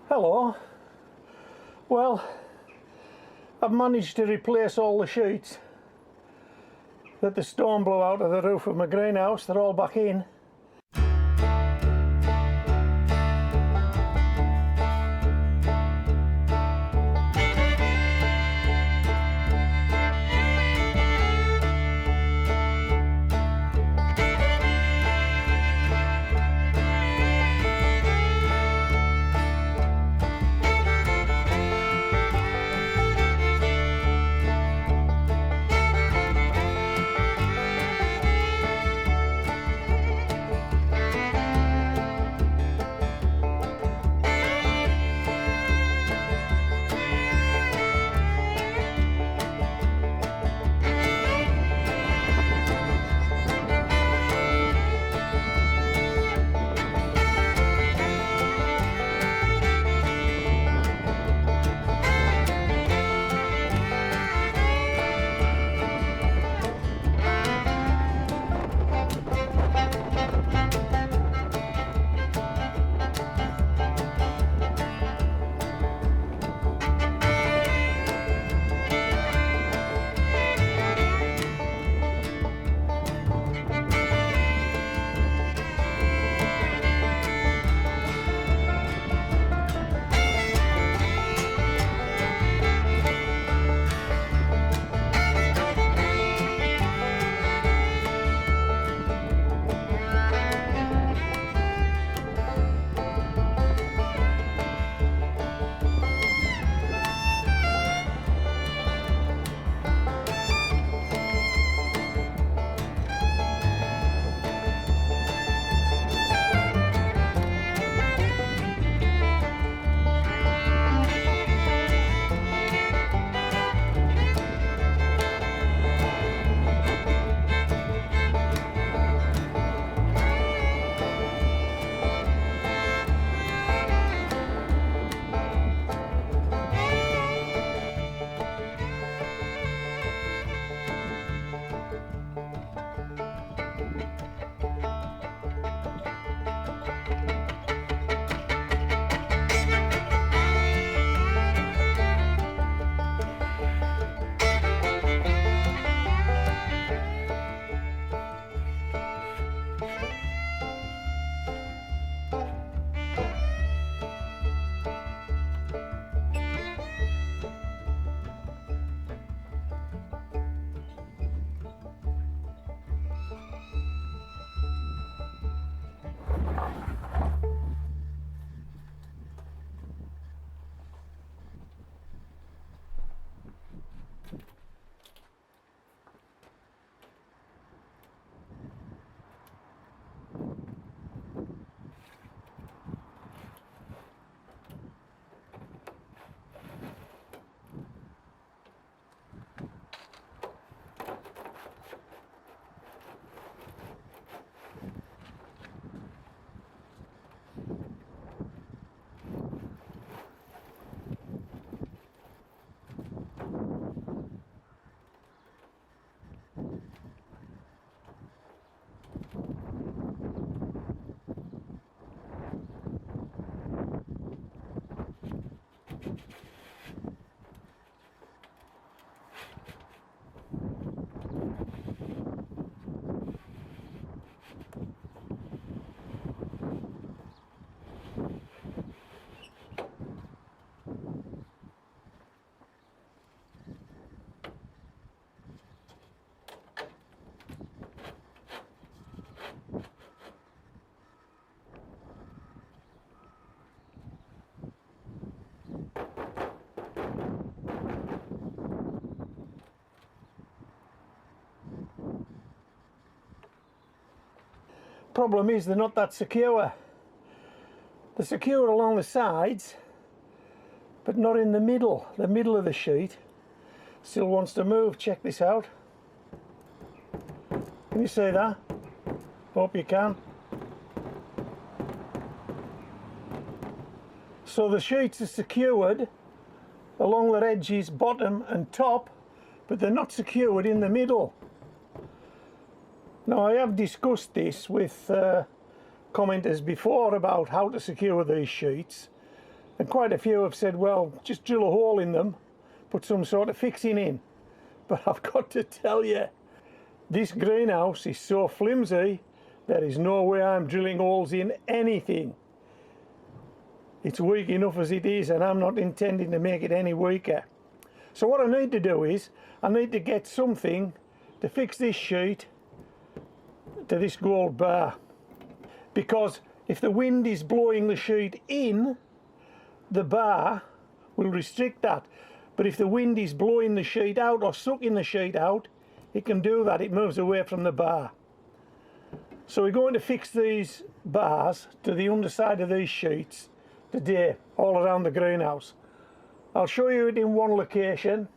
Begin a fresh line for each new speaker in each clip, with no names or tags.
Hello. Well, I've managed to replace all the sheets that the storm blew out of the roof of my greenhouse. They're all back in. Problem is they're not that secure. They're secure along the sides, but not in the middle. The middle of the sheet still wants to move. Check this out. Can you see that? Hope you can. So the sheets are secured along their edges, bottom and top, but they're not secured in the middle. Now I have discussed this with commenters before about how to secure these sheets, And quite a few have said, well, just drill a hole in them, put some sort of fixing in. But I've got to tell you, this greenhouse is so flimsy, there is no way I'm drilling holes in anything. It's weak enough as it is, and I'm not intending to make it any weaker. So what I need to do is, I need to get something to fix this sheet to this gold bar. Because if the wind is blowing the sheet in, the bar will restrict that. But if the wind is blowing the sheet out or sucking the sheet out, it can do that. It moves away from the bar. So we're going to fix these bars to the underside of these sheets today, all around the greenhouse. I'll show you it in one location,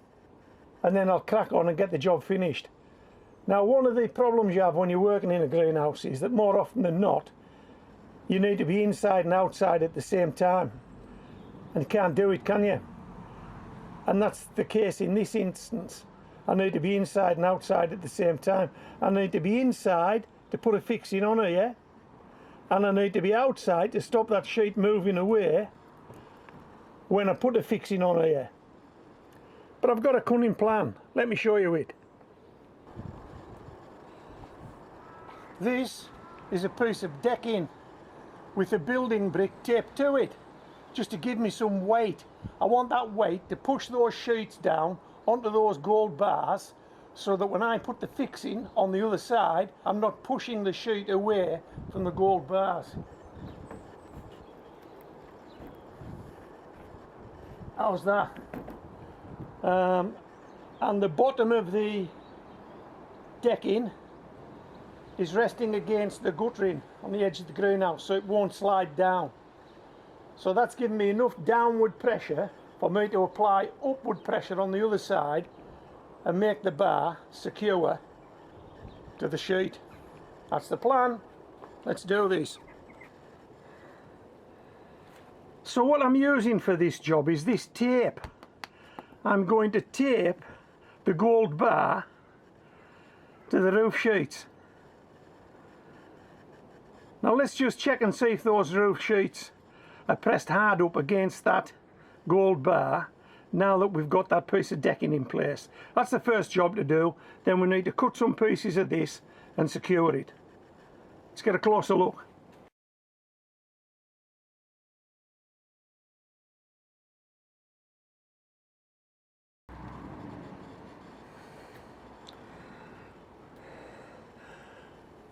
and then I'll crack on and get the job finished. Now, one of the problems you have when you're working in a greenhouse is that more often than not, you need to be inside and outside at the same time. And you can't do it, can you? And that's the case in this instance. I need to be inside and outside at the same time. I need to be inside to put a fixing on here, and I need to be outside to stop that sheet moving away when I put a fixing on here. But I've got a cunning plan. Let me show you it. This is a piece of decking with a building brick taped to it, just to give me some weight. I want that weight to push those sheets down onto those gold bars, so that when I put the fixing on the other side, I'm not pushing the sheet away from the gold bars. How's that? And the bottom of the decking is resting against the guttering on the edge of the greenhouse, so it won't slide down. So that's giving me enough downward pressure for me to apply upward pressure on the other side and make the bar secure to the sheet. That's the plan. Let's do this. So what I'm using for this job is this tape. I'm going to tape the gold bar to the roof sheets. Now let's just check and see if those roof sheets are pressed hard up against that gold bar now that we've got that piece of decking in place. That's the first job to do. Then we need to cut some pieces of this and secure it. Let's get a closer look.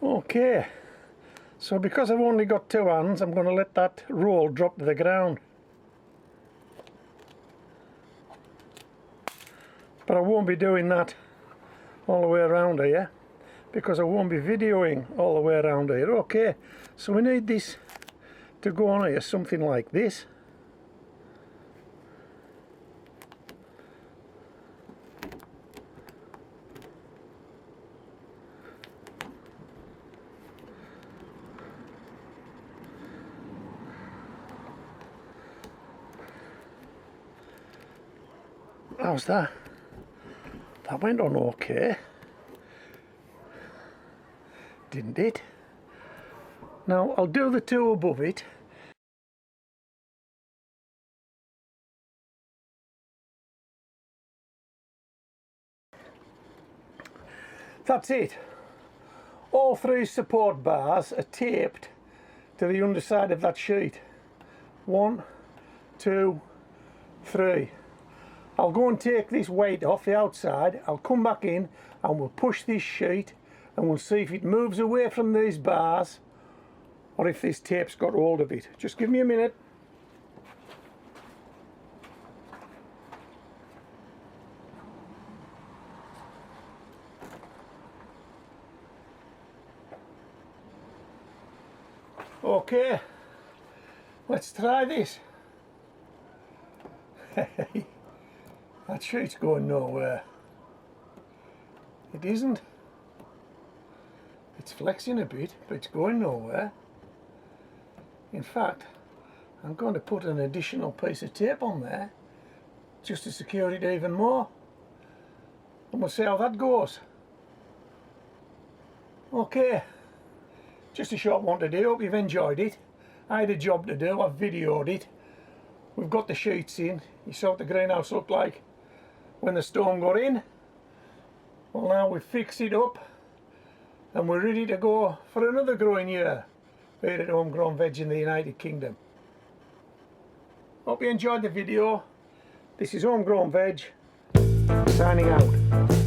Okay, so because I've only got two hands, I'm going to let that roll drop to the ground. But I won't be doing that all the way around here, because I won't be videoing all the way around here. Okay, so we need this to go on here, something like this. How's that? That went on okay, didn't it? Now I'll do the two above it. That's it. All three support bars are taped to the underside of that sheet. 1, 2, 3. I'll go and take this weight off the outside, I'll come back in and we'll push this sheet and we'll see if it moves away from these bars or if this tape's got hold of it. Just give me a minute. Okay, let's try this. That sheet's going nowhere. It isn't. It's flexing a bit, but it's going nowhere. In fact, I'm going to put an additional piece of tape on there just to secure it even more. And we'll see how that goes. Okay, just a short one today. Hope you've enjoyed it. I had a job to do, I've videoed it. we've got the sheets in. You saw what the greenhouse looked like when the storm got in. Well, now we've fixed it up and we're ready to go for another growing year here at Homegrown Veg in the United Kingdom. Hope you enjoyed the video. This is Homegrown Veg, signing out.